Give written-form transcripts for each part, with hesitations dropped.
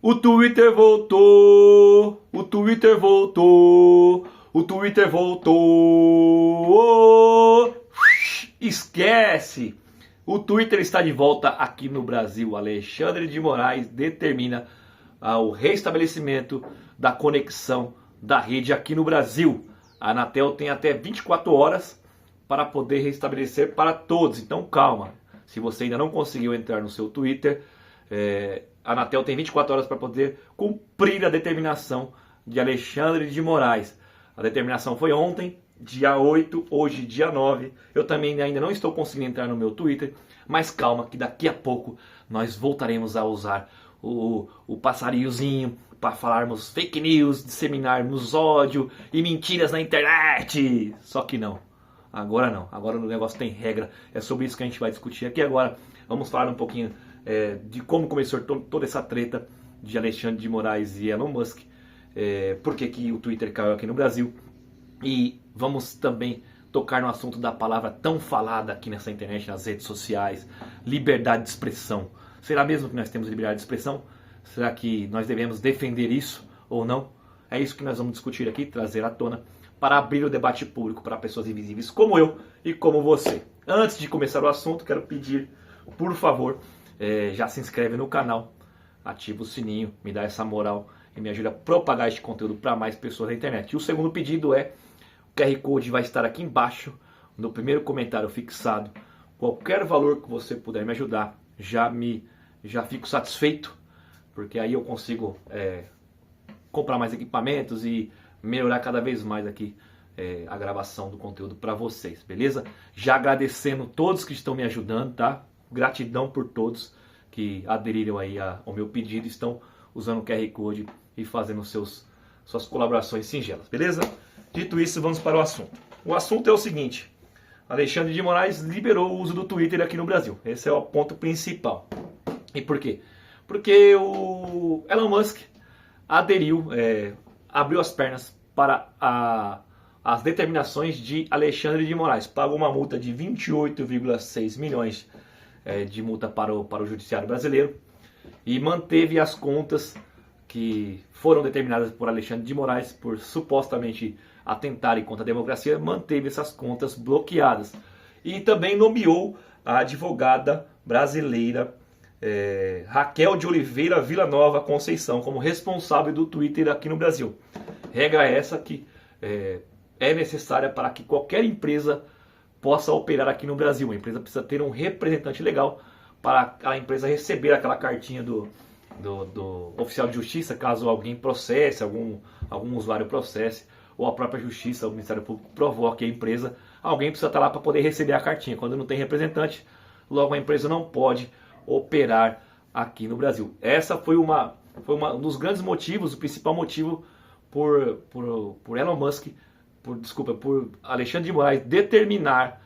O Twitter voltou, o Twitter voltou, o Twitter voltou. Esquece! O Twitter está de volta aqui no Brasil. Alexandre de Moraes determina o restabelecimento da conexão da rede aqui no Brasil. A Anatel tem até 24 horas para poder restabelecer para todos. Então calma, se você ainda não conseguiu entrar no seu Twitter, a Anatel tem 24 horas para poder cumprir a determinação de Alexandre de Moraes. A determinação foi ontem, dia 8, hoje dia 9. Eu também ainda não estou conseguindo entrar no meu Twitter, mas calma que daqui a pouco nós voltaremos a usar o passarinhozinho para falarmos fake news, disseminarmos ódio e mentiras na internet. Só que não. Agora não. Agora o negócio tem regra. É sobre isso que a gente vai discutir aqui agora. Vamos falar um pouquinho de como começou toda essa treta de Alexandre de Moraes e Elon Musk. Por que o Twitter caiu aqui no Brasil. E vamos também tocar no assunto da palavra tão falada aqui nessa internet, nas redes sociais. Liberdade de expressão. Será mesmo que nós temos liberdade de expressão? Será que nós devemos defender isso ou não? É isso que nós vamos discutir aqui, trazer à tona, para abrir o debate público para pessoas invisíveis como eu e como você. Antes de começar o assunto, quero pedir, por favor, já se inscreve no canal, ativa o sininho, me dá essa moral e me ajuda a propagar este conteúdo para mais pessoas na internet. E o segundo pedido o QR Code vai estar aqui embaixo, no primeiro comentário fixado. Qualquer valor que você puder me ajudar, já fico satisfeito, porque aí eu consigo comprar mais equipamentos e melhorar cada vez mais aqui a gravação do conteúdo para vocês, beleza? Já agradecendo todos que estão me ajudando, tá? Gratidão por todos que aderiram aí ao meu pedido, estão usando o QR Code e fazendo suas colaborações singelas, beleza? Dito isso, vamos para o assunto. O assunto é o seguinte: Alexandre de Moraes liberou o uso do Twitter aqui no Brasil. Esse é o ponto principal. E por quê? Porque o Elon Musk aderiu, abriu as pernas para as determinações de Alexandre de Moraes. Pagou uma multa de 28,6 milhões de multa para o judiciário brasileiro e manteve as contas que foram determinadas por Alexandre de Moraes por supostamente atentarem contra a democracia, manteve essas contas bloqueadas. E também nomeou a advogada brasileira Raquel de Oliveira Villanova Conceição como responsável do Twitter aqui no Brasil. Regra essa que é necessária para que qualquer empresa possa operar aqui no Brasil. A empresa precisa ter um representante legal para a empresa receber aquela cartinha do oficial de justiça, caso alguém processe, algum usuário processe, ou a própria justiça, o Ministério Público provoque a empresa. Alguém precisa estar lá para poder receber a cartinha. Quando não tem representante, logo a empresa não pode operar aqui no Brasil. Essa foi um dos grandes motivos, o principal motivo por Elon Musk, por Alexandre de Moraes determinar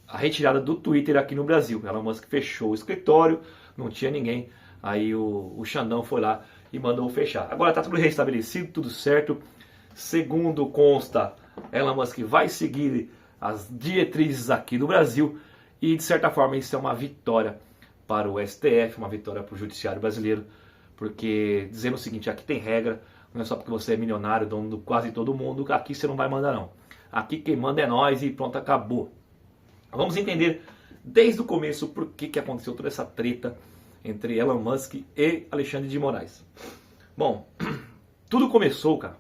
a retirada do Twitter aqui no Brasil. Elon Musk fechou o escritório, não tinha ninguém, aí o Xandão foi lá e mandou fechar. Agora está tudo restabelecido, tudo certo. Segundo consta, Elon Musk vai seguir as diretrizes aqui no Brasil e, de certa forma, isso é uma vitória para o STF, uma vitória para o judiciário brasileiro, porque dizendo o seguinte: aqui tem regra, não é só porque você é milionário, dono de quase todo mundo, aqui você não vai mandar não. Aqui quem manda é nós e pronto, acabou. Vamos entender desde o começo por que aconteceu toda essa treta entre Elon Musk e Alexandre de Moraes. Bom, tudo começou, cara,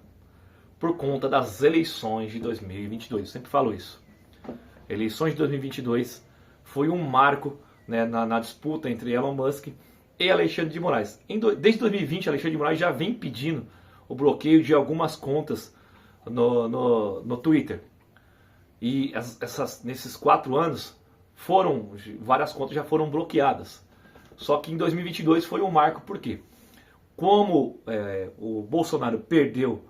por conta das eleições de 2022. Eu sempre falo isso. Eleições de 2022 foi um marco, né, na disputa entre Elon Musk e Alexandre de Moraes. Desde 2020, Alexandre de Moraes já vem pedindo o bloqueio de algumas contas no Twitter. E nesses 4 anos, várias contas já foram bloqueadas. Só que em 2022 foi um marco, por quê? Como o Bolsonaro perdeu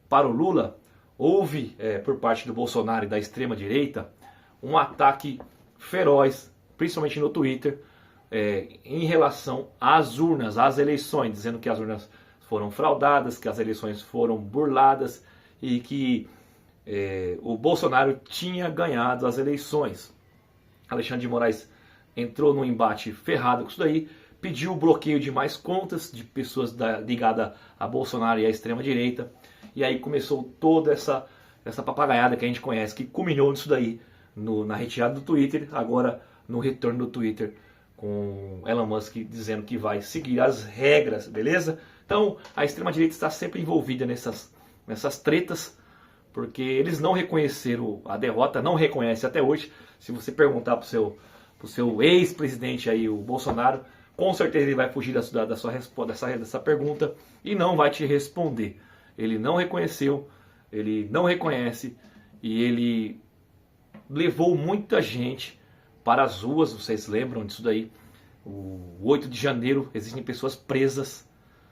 para o Lula, houve, por parte do Bolsonaro e da extrema-direita, um ataque feroz, principalmente no Twitter, em relação às urnas, às eleições, dizendo que as urnas foram fraudadas, que as eleições foram burladas e que o Bolsonaro tinha ganhado as eleições. Alexandre de Moraes entrou num embate ferrado com isso daí, pediu o bloqueio de mais contas de pessoas ligadas a Bolsonaro e à extrema-direita. E aí começou toda essa papagaiada que a gente conhece, que culminou nisso daí, na retirada do Twitter, agora no retorno do Twitter, com Elon Musk dizendo que vai seguir as regras, beleza? Então a extrema-direita está sempre envolvida nessas tretas, porque eles não reconheceram a derrota, não reconhecem até hoje. Se você perguntar pro seu ex-presidente aí, o Bolsonaro, com certeza ele vai fugir da sua resposta, dessa pergunta, e não vai te responder. Ele não reconheceu, ele não reconhece, e ele levou muita gente para as ruas. Vocês lembram disso daí? O 8 de janeiro existem pessoas presas,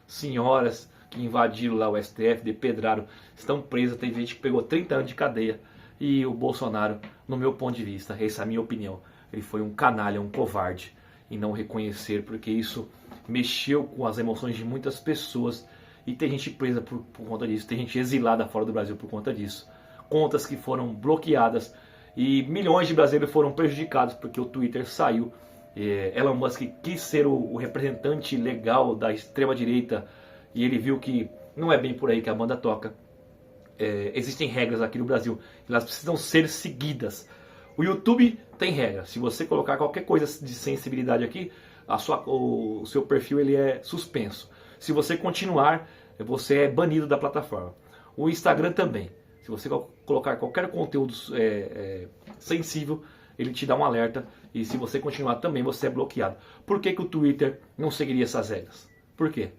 senhoras que invadiram lá o STF, depedraram, estão presas. Tem gente que pegou 30 anos de cadeia. E o Bolsonaro, no meu ponto de vista, essa é a minha opinião, ele foi um canalha, um covarde em não reconhecer, porque isso mexeu com as emoções de muitas pessoas. E tem gente presa por conta disso, tem gente exilada fora do Brasil por conta disso. Contas que foram bloqueadas e milhões de brasileiros foram prejudicados porque o Twitter saiu. Elon Musk quis ser o representante legal da extrema-direita e ele viu que não é bem por aí que a banda toca. Existem regras aqui no Brasil, elas precisam ser seguidas. O YouTube tem regra. Se você colocar qualquer coisa de sensibilidade aqui, o seu perfil ele é suspenso. Se você continuar, você é banido da plataforma. O Instagram também. Se você colocar qualquer conteúdo sensível, ele te dá um alerta. E se você continuar também, você é bloqueado. Por que o Twitter não seguiria essas regras? Por quê?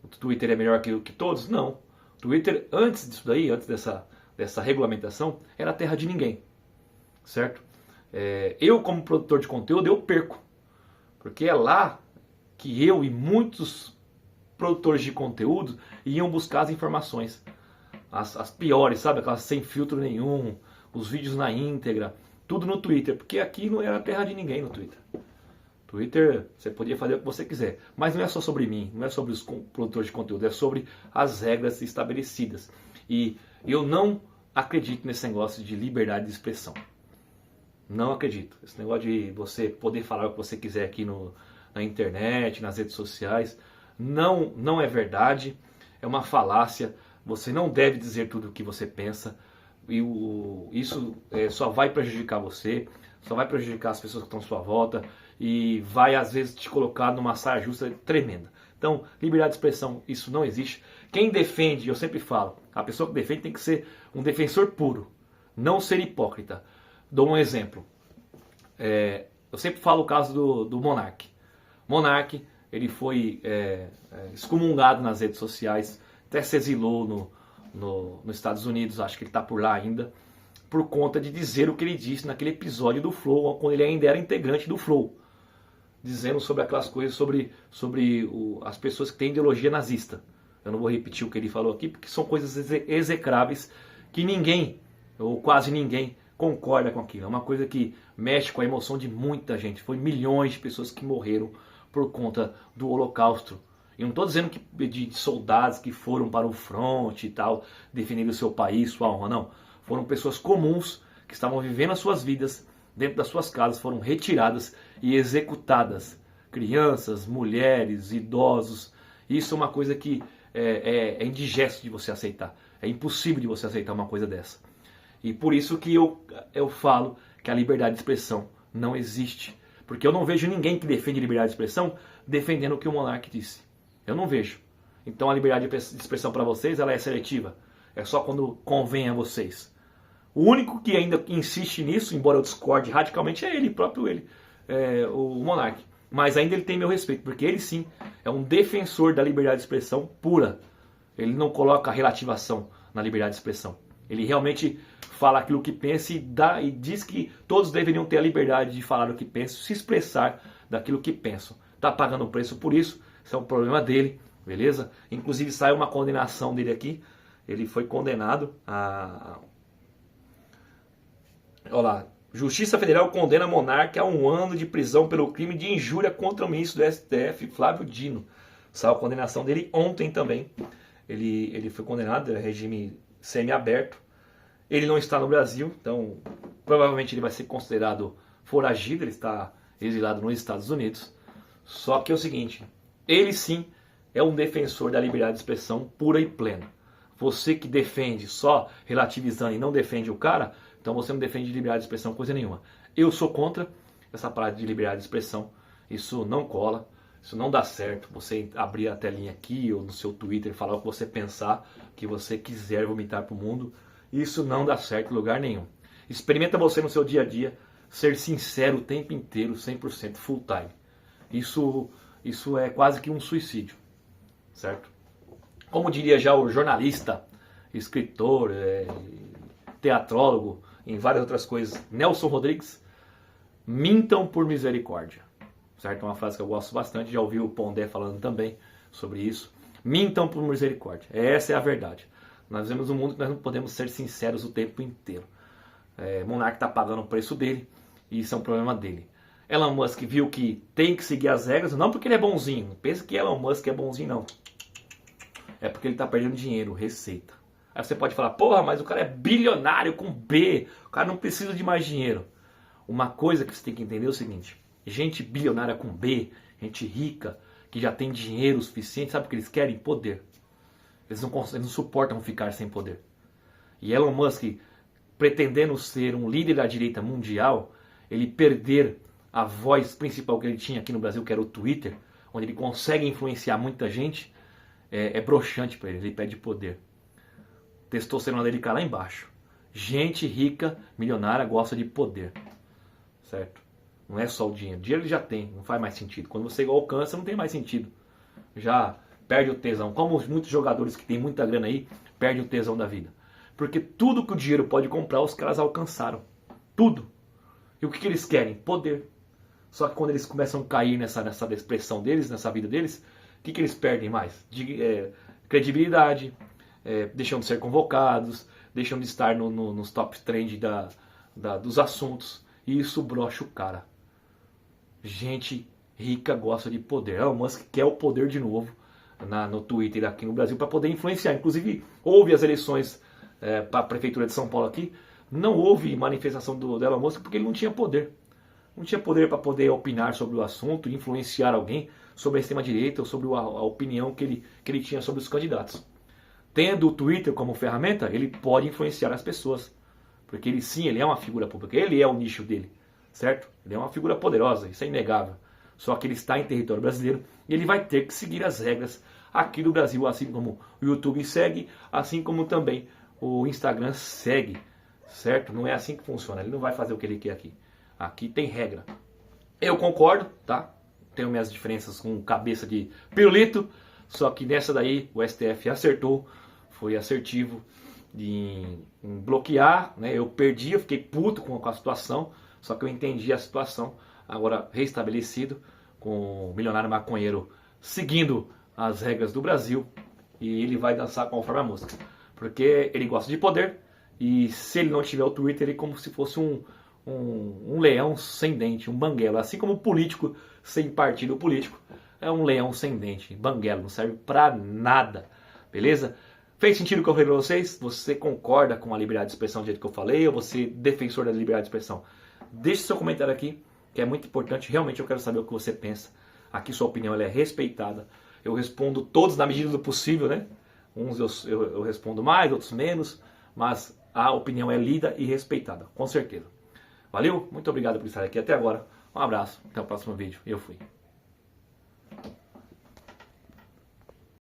O Twitter é melhor que todos? Não. O Twitter, antes disso daí, antes dessa regulamentação, era a terra de ninguém. Certo? Eu, como produtor de conteúdo, eu perco. Porque é lá que eu e muitos produtores de conteúdo iam buscar as informações. As piores, sabe? Aquelas sem filtro nenhum, os vídeos na íntegra, tudo no Twitter. Porque aqui não era a terra de ninguém no Twitter. Twitter, você podia fazer o que você quiser. Mas não é só sobre mim, não é sobre os produtores de conteúdo, é sobre as regras estabelecidas. E eu não acredito nesse negócio de liberdade de expressão. Não acredito. Esse negócio de você poder falar o que você quiser aqui na internet, nas redes sociais, não é verdade. É uma falácia. Você não deve dizer tudo o que você pensa. E isso só vai prejudicar você, só vai prejudicar as pessoas que estão à sua volta e vai às vezes te colocar numa saia justa tremenda. Então, liberdade de expressão, isso não existe. Quem defende, eu sempre falo, a pessoa que defende tem que ser um defensor puro, não ser hipócrita. Dou um exemplo. Eu sempre falo o caso do Monark. Monark, ele foi excomungado nas redes sociais, até se exilou nos Estados Unidos, acho que ele está por lá ainda, por conta de dizer o que ele disse naquele episódio do Flow, quando ele ainda era integrante do Flow, dizendo sobre aquelas coisas, sobre as pessoas que têm ideologia nazista. Eu não vou repetir o que ele falou aqui, porque são coisas execráveis que ninguém, ou quase ninguém, concorda com aquilo. É uma coisa que mexe com a emoção de muita gente. Foi milhões de pessoas que morreram por conta do Holocausto. Eu não estou dizendo de soldados que foram para o fronte e tal, defender o seu país, sua honra, não. Foram pessoas comuns que estavam vivendo as suas vidas dentro das suas casas, foram retiradas e executadas. Crianças, mulheres, idosos. Isso é uma coisa que é indigesto de você aceitar. É impossível de você aceitar uma coisa dessa. E por isso que eu falo que a liberdade de expressão não existe. Porque eu não vejo ninguém que defende liberdade de expressão defendendo o que o Monark disse. Eu não vejo. Então a liberdade de expressão para vocês ela é seletiva. É só quando convém a vocês. O único que ainda insiste nisso, embora eu discorde radicalmente, é ele, próprio ele, o Monark. Mas ainda ele tem meu respeito, porque ele sim é um defensor da liberdade de expressão pura. Ele não coloca relativação na liberdade de expressão. Ele realmente fala aquilo que pensa e diz que todos deveriam ter a liberdade de falar o que pensam, se expressar daquilo que pensam. Está pagando o preço por isso, isso é um problema dele, beleza? Inclusive saiu uma condenação dele aqui, ele foi condenado a... Olha lá, Justiça Federal condena Monark a 1 ano de prisão pelo crime de injúria contra o ministro do STF, Flávio Dino. Saiu a condenação dele ontem também. Ele foi condenado, é regime semiaberto. Ele não está no Brasil, então provavelmente ele vai ser considerado foragido, ele está exilado nos Estados Unidos. Só que é o seguinte, ele sim é um defensor da liberdade de expressão pura e plena. Você que defende só relativizando e não defende o cara, então você não defende liberdade de expressão coisa nenhuma. Eu sou contra essa parada de liberdade de expressão. Isso não cola, isso não dá certo. Você abrir a telinha aqui ou no seu Twitter, falar o que você pensar, o que você quiser vomitar pro mundo, isso não dá certo em lugar nenhum. Experimenta você no seu dia a dia ser sincero o tempo inteiro, 100% full time. Isso é quase que um suicídio, certo? Como diria já o jornalista, escritor, teatrólogo, em várias outras coisas, Nelson Rodrigues, mintam por misericórdia, certo? É uma frase que eu gosto bastante, já ouvi o Pondé falando também sobre isso. Mintam por misericórdia, essa é a verdade. Nós vivemos um mundo que nós não podemos ser sinceros o tempo inteiro. Monark está pagando o preço dele, e isso é um problema dele. Elon Musk viu que tem que seguir as regras, não porque ele é bonzinho, não pensa que Elon Musk é bonzinho não. É porque ele está perdendo dinheiro, receita. Aí você pode falar, porra, mas o cara é bilionário com B, o cara não precisa de mais dinheiro. Uma coisa que você tem que entender é o seguinte, gente bilionária com B, gente rica, que já tem dinheiro suficiente, sabe o que eles querem? Poder. Eles não suportam ficar sem poder. E Elon Musk, pretendendo ser um líder da direita mundial, ele perder a voz principal que ele tinha aqui no Brasil, que era o Twitter, onde ele consegue influenciar muita gente, é broxante para ele pede poder. Testosterona dele cai lá embaixo. Gente rica, milionária, gosta de poder. Certo? Não é só o dinheiro. O dinheiro ele já tem, não faz mais sentido. Quando você alcança, não tem mais sentido. Já perde o tesão. Como muitos jogadores que têm muita grana aí, perdem o tesão da vida. Porque tudo que o dinheiro pode comprar, os caras alcançaram. Tudo. E o que eles querem? Poder. Só que quando eles começam a cair nessa expressão deles, nessa vida deles, o que eles perdem mais? Credibilidade, deixam de ser convocados, deixam de estar nos top trend dos assuntos. E isso brocha o cara. Gente rica gosta de poder. Elon Musk quer o poder de novo no Twitter aqui no Brasil para poder influenciar. Inclusive, houve as eleições para a Prefeitura de São Paulo aqui. Não houve manifestação do Elon Musk porque ele não tinha poder. Não tinha poder para poder opinar sobre o assunto, influenciar alguém sobre a extrema-direita ou sobre a opinião que ele tinha sobre os candidatos. Tendo o Twitter como ferramenta, ele pode influenciar as pessoas. Porque ele é uma figura pública, ele é o nicho dele, certo? Ele é uma figura poderosa, isso é inegável. Só que ele está em território brasileiro e ele vai ter que seguir as regras aqui do Brasil, assim como o YouTube segue, assim como também o Instagram segue, certo? Não é assim que funciona, ele não vai fazer o que ele quer aqui. Aqui tem regra. Eu concordo, tá? Tenho minhas diferenças com cabeça de pirulito, só que nessa daí o STF acertou, foi assertivo em bloquear, né? Eu perdi, eu fiquei puto com a situação, só que eu entendi a situação, agora restabelecido, com o milionário maconheiro seguindo as regras do Brasil, e ele vai dançar conforme a música, porque ele gosta de poder, e se ele não tiver o Twitter, ele é como se fosse um leão sem dente, um banguelo, assim como o político sem partido político, é um leão sem dente, banguelo, não serve pra nada, beleza? Fez sentido o que eu falei pra vocês? Você concorda com a liberdade de expressão do jeito que eu falei, ou você é defensor da liberdade de expressão? Deixe seu comentário aqui, que é muito importante, realmente eu quero saber o que você pensa. Aqui sua opinião ela é respeitada, eu respondo todos na medida do possível, né? Uns eu respondo mais, outros menos, mas a opinião é lida e respeitada, com certeza. Valeu? Muito obrigado por estar aqui até agora. Um abraço, até o próximo vídeo. Eu fui.